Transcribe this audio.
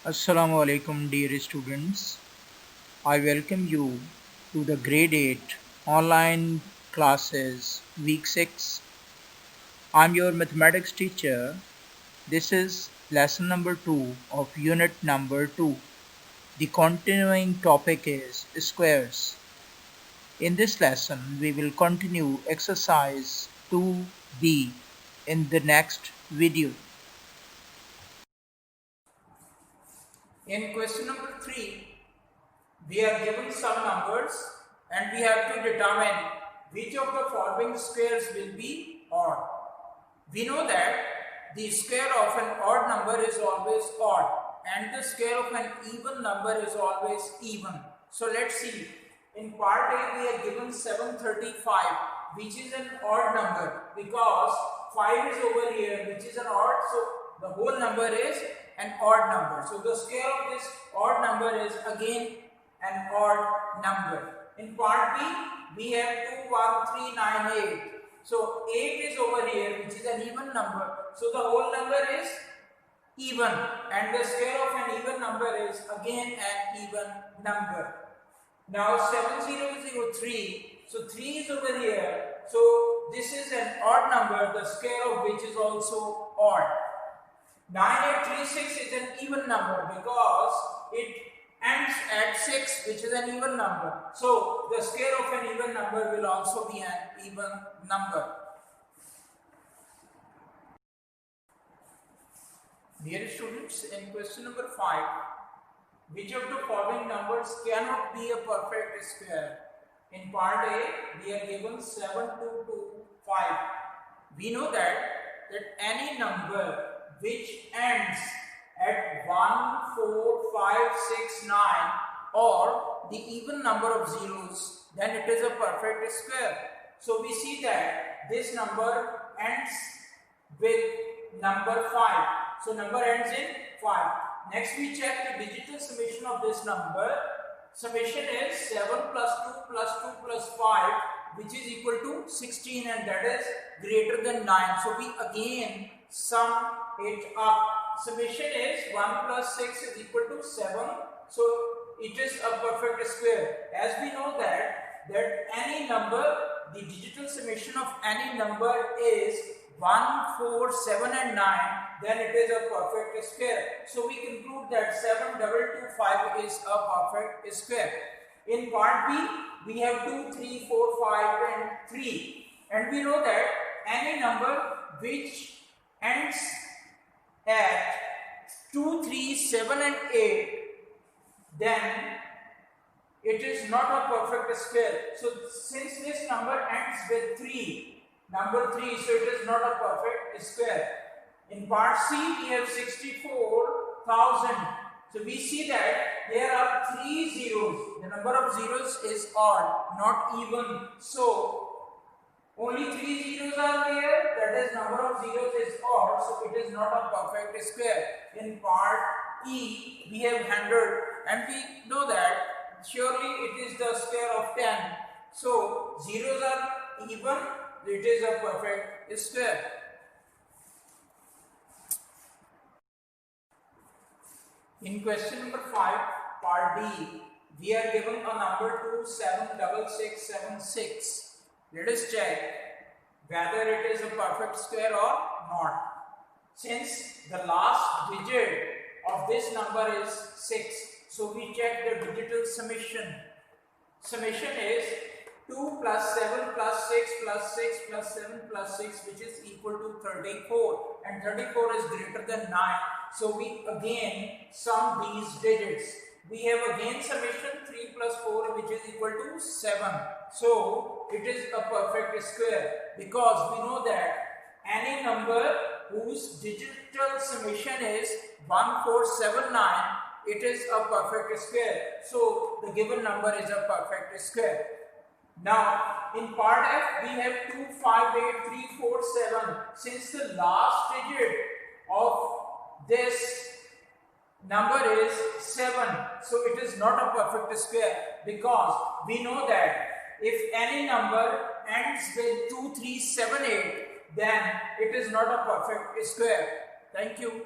Assalamu alaikum dear students. I welcome you to the grade 8 online classes week 6. I'm your mathematics teacher. This is lesson number 2 of unit number 2. The continuing topic is squares. In this lesson we will continue exercise 2b in the next video. In question number 3, we are given some numbers and we have to determine which of the following squares will be odd. We know that the square of an odd number is always odd and the square of an even number is always even. So let's see. In part A we are given 735, which is an odd number because 5 is over here, which is an odd, so the whole number is an odd number. So the square of this odd number is again an odd number. In part B we have 2, 1, 3, 9, 8. So 8 is over here, which is an even number. So the whole number is even and the square of an even number is again an even number. Now 7003, so 3 is over here. So this is an odd number, the square of which is also odd. 9836 is an even number because it ends at 6, which is an even number. So the square of an even number will also be an even number. Dear students, in question number 5, which of the following numbers cannot be a perfect square? In part A, we are given 7225. We know that any number which ends at 1, 4, 5, 6, 9 or the even number of zeros, then it is a perfect square. So we see that this number ends with number 5. So number ends in 5. Next we check the digital summation of this number. Summation is 7 plus 2 plus 2 plus 5, which is equal to 16, and that is greater than 9. So we again sum it up. Summation is 1 plus 6 is equal to 7. So it is a perfect square. As we know that any number, the digital summation of any number is 1, 4, 7 and 9, then it is a perfect square. So we conclude that 7225 is a perfect square. In part B, we have 2, 3, 4, 5 and 3. And we know that any number which ends at 2, 3, 7 and 8, then it is not a perfect square. So since this number ends with 3, number 3, so it is not a perfect square. In part C, we have 64,000. So we see that there are 3 zeros. The number of zeros is odd, not even. So only 3 zeros are there. That is, number of zeros is odd. So it is not a perfect square. In part E, we have 100, and we know that surely it is the square of 10. So zeros are even. It is a perfect square. In question number 5, part D, we are given a number 276676. Let us check whether it is a perfect square or not. Since the last digit of this number is 6, so we check the digital summation. Summation is 2 plus 7 plus 6 plus 6 plus 7 plus 6, which is equal to 34, and 34 is greater than 9. So we again sum these digits. We have again summation 3 plus 4, which is equal to 7. So it is a perfect square because we know that any number whose digital summation is 1479, it is a perfect square. So the given number is a perfect square. Now, in part F, we have 2, 5, 8, 3, 4, 7. Since the last digit of this number is 7, so it is not a perfect square because we know that if any number ends with 2, 3, 7, 8, then it is not a perfect square. Thank you.